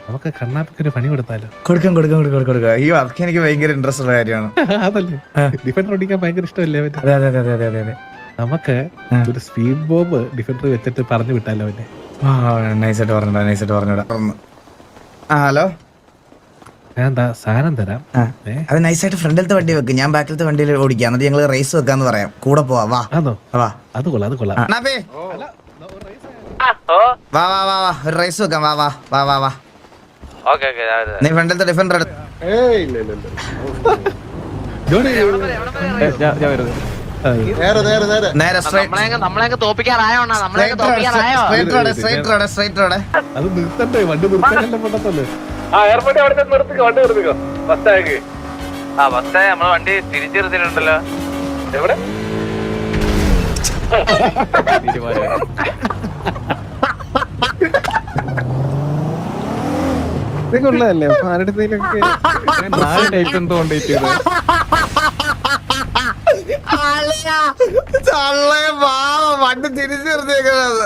നമുക്ക് കണ്ണാപ്പിക്ക് ഒരു പണി കൊടുത്താലോ? കൊടുക്കാം. ഈ വർക്ക് എനിക്ക് ഭയങ്കര ഇൻട്രസ്റ്റ് ഉള്ള കാര്യമാണ്. അതല്ലേ, ഡിഫൻഡർ ഓടിക്കാൻ ഭയങ്കര ഇഷ്ടമല്ലേ അവന്? അതെ. നമുക്ക് ഒരു സ്പീഡ് ബോംബ് ഡിഫൻഡർ വെച്ചിട്ട് പറഞ്ഞു വിട്ടാലോ അവനെ? നൈസായിട്ട് പറഞ്ഞോടാ. ഹലോ, ഞാൻ എന്താ സാധനം തരാം. അത് നൈസായിട്ട് ഫ്രണ്ടിലത്തെ വണ്ടി വെക്ക്, ഞാൻ ബാക്കിലത്തെ വണ്ടിയിൽ ഓടിക്കാം. എന്നിട്ട് ഞങ്ങള് റേസ് വെക്കാന്ന് പറയാം. കൂടെ പോവാ. വാ. അത് കൊള്ളാം. വാ ഒരു റേസ് വെക്കാം. വാ. നീ ഫ്രണ്ടിലത്തെ ഡിഫൻഡർ എടുത്ത് നേരെ സ്ട്രൈറ്റ് റോഡ്. അത് നിർത്തട്ടെ, വണ്ടി നിർത്താനല്ലേ പൊട്ടത്തല്ലേ? നമ്മളെ വണ്ടി തിരിച്ചെടുത്തിട്ടുണ്ടല്ലോ. എവിടെ കൊള്ളല്ലേ? ആരുടെയൊക്കെ വണ്ടി തിരിച്ചെടുത്തേക്കുന്നത്.